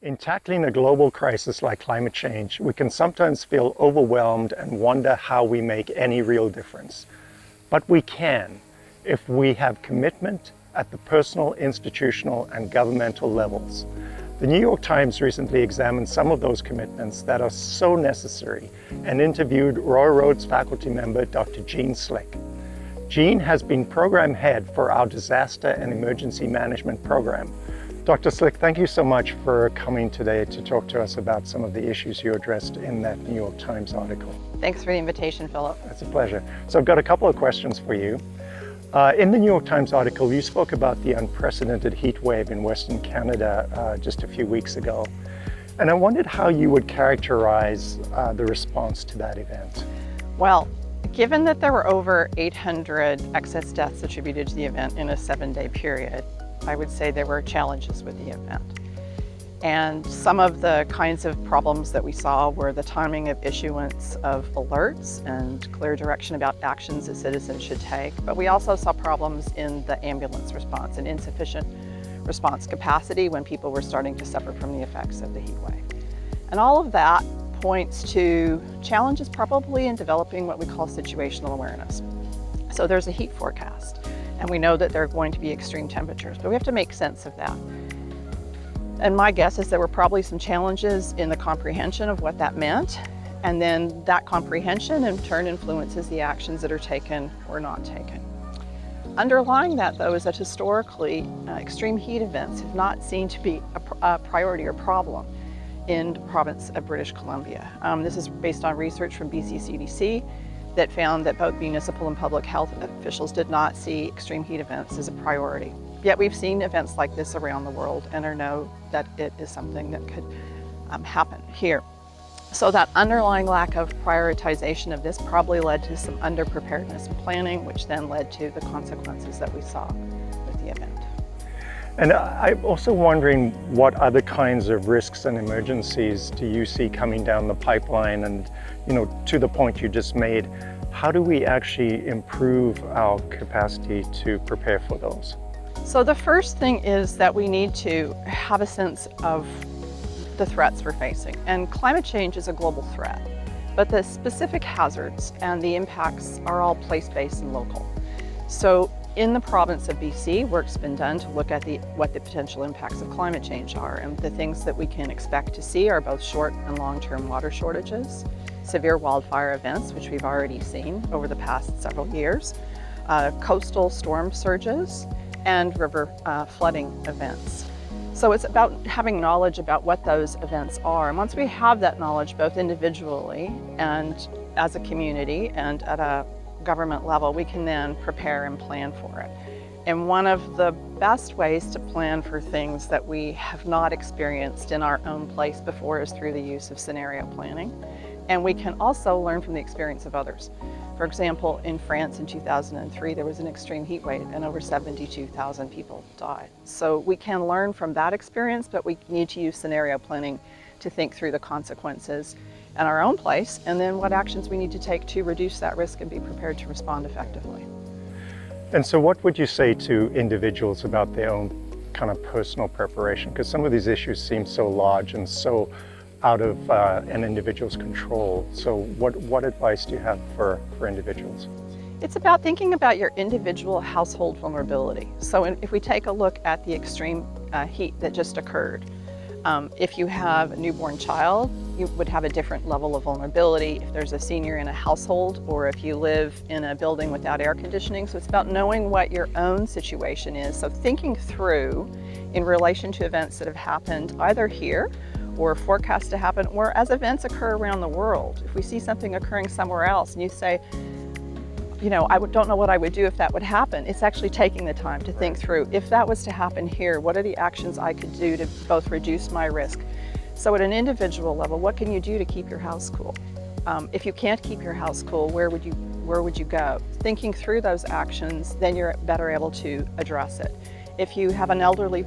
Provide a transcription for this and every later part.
In tackling a global crisis like climate change, we can sometimes feel overwhelmed and wonder how we make any real difference. But we can, if we have commitment at the personal, institutional, and governmental levels. The New York Times recently examined some of those commitments that are so necessary and interviewed Royal Roads faculty member Dr. Jean Slick. Jean has been program head for our disaster and emergency management program. Dr. Slick, thank you so much for coming today to talk to us about some of the issues you addressed in that New York Times article. Thanks for the invitation, Philip. It's a pleasure. So I've got a couple of questions for you. In the New York Times article, you spoke about the unprecedented heat wave in Western Canada just a few weeks ago. And I wondered how you would characterize the response to that event. Well, given that there were over 800 excess deaths attributed to the event in a 7-day period, I would say there were challenges with the event. And some of the kinds of problems that we saw were the timing of issuance of alerts and clear direction about actions that citizens should take. But we also saw problems in the ambulance response and insufficient response capacity when people were starting to suffer from the effects of the heat wave. And all of that points to challenges probably in developing what we call situational awareness. So there's a heat forecast, and we know that there are going to be extreme temperatures, but we have to make sense of that. And my guess is there were probably some challenges in the comprehension of what that meant, and then that comprehension in turn influences the actions that are taken or not taken. Underlying that, though, is that historically, extreme heat events have not seemed to be a priority or problem in the province of British Columbia. This is based on research from BC CDC that found that both municipal and public health officials did not see extreme heat events as a priority. Yet we've seen events like this around the world and know that it is something that could happen here. So that underlying lack of prioritization of this probably led to some underpreparedness and planning, which then led to the consequences that we saw with the event. And I'm also wondering what other kinds of risks and emergencies do you see coming down the pipeline? And, to the point you just made, how do we actually improve our capacity to prepare for those? So the first thing is that we need to have a sense of the threats we're facing. And climate change is a global threat, but the specific hazards and the impacts are all place-based and local. So in the province of BC, work's been done to look at what the potential impacts of climate change are. And the things that we can expect to see are both short and long-term water shortages, severe wildfire events, which we've already seen over the past several years, coastal storm surges, and river flooding events. So it's about having knowledge about what those events are. And once we have that knowledge, both individually and as a community and at a government level, we can then prepare and plan for it. And one of the best ways to plan for things that we have not experienced in our own place before is through the use of scenario planning. And we can also learn from the experience of others. For example, in France in 2003, there was an extreme heat wave and over 72,000 people died. So we can learn from that experience, but we need to use scenario planning to think through the consequences in our own place, and then what actions we need to take to reduce that risk and be prepared to respond effectively. And so what would you say to individuals about their own kind of personal preparation? Because some of these issues seem so large and so out of an individual's control. So what advice do you have for individuals? It's about thinking about your individual household vulnerability. So if we take a look at the extreme heat that just occurred, if you have a newborn child, you would have a different level of vulnerability if there's a senior in a household or if you live in a building without air conditioning. So it's about knowing what your own situation is. So thinking through in relation to events that have happened either here or forecast to happen, or as events occur around the world. If we see something occurring somewhere else and you say, I don't know what I would do if that would happen, it's actually taking the time to think through, if that was to happen here, what are the actions I could do to both reduce my risk? So at an individual level, what can you do to keep your house cool? If you can't keep your house cool, where would you go? Thinking through those actions, then you're better able to address it. If you have an elderly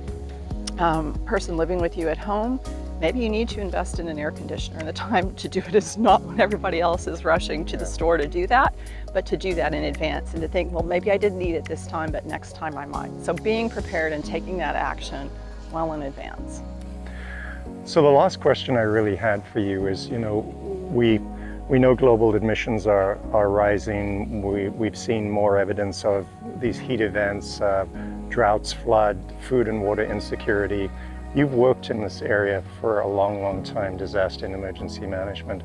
person living with you at home, maybe you need to invest in an air conditioner, and the time to do it is not when everybody else is rushing to the store to do that, but to do that in advance and to think, well, maybe I didn't need it this time, but next time I might. So being prepared and taking that action well in advance. So the last question I really had for you is, we know global emissions are rising. We've seen more evidence of these heat events, droughts, flood, food and water insecurity. You've worked in this area for a long, long time, disaster and emergency management.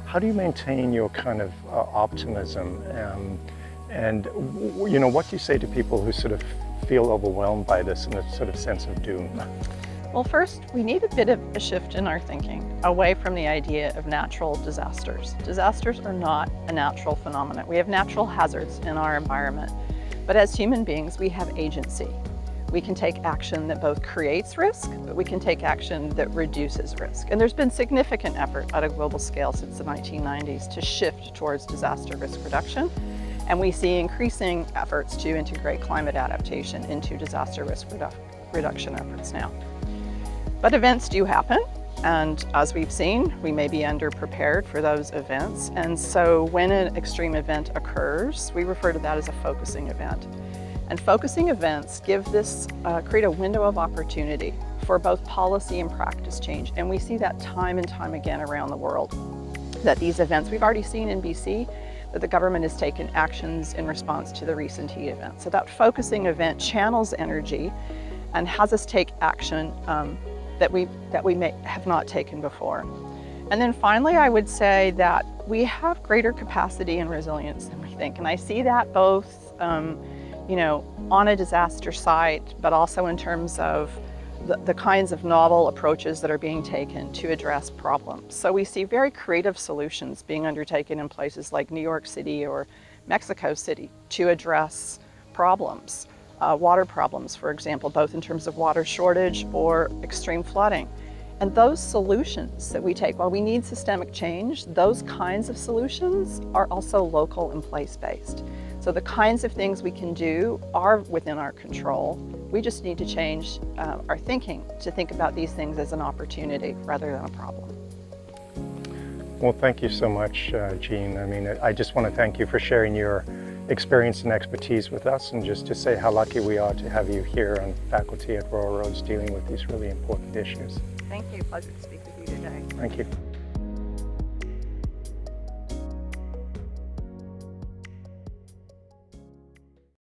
How do you maintain your kind of optimism? And what do you say to people who sort of feel overwhelmed by this and a sort of sense of doom? Well, first, we need a bit of a shift in our thinking away from the idea of natural disasters. Disasters are not a natural phenomenon. We have natural hazards in our environment, but as human beings, we have agency. We can take action that both creates risk, but we can take action that reduces risk. And there's been significant effort at a global scale since the 1990s to shift towards disaster risk reduction. And we see increasing efforts to integrate climate adaptation into disaster risk reduction efforts now. But events do happen, and as we've seen, we may be underprepared for those events. And so when an extreme event occurs, we refer to that as a focusing event. And focusing events create a window of opportunity for both policy and practice change. And we see that time and time again around the world, that these events, we've already seen in BC, that the government has taken actions in response to the recent heat event. So that focusing event channels energy and has us take action that we may have not taken before. And then finally, I would say that we have greater capacity and resilience than we think. And I see that both, on a disaster site, but also in terms of the kinds of novel approaches that are being taken to address problems. So we see very creative solutions being undertaken in places like New York City or Mexico City to address problems. Water problems, for example, both in terms of water shortage or extreme flooding. And those solutions that we take, while we need systemic change, those kinds of solutions are also local and place-based. So the kinds of things we can do are within our control. We just need to change our thinking to think about these things as an opportunity rather than a problem. Well, thank you so much, Jean. I mean, I just want to thank you for sharing your experience and expertise with us, and just to say how lucky we are to have you here on faculty at Royal Roads dealing with these really important issues. Thank you. Pleasure to speak with you today. Thank you.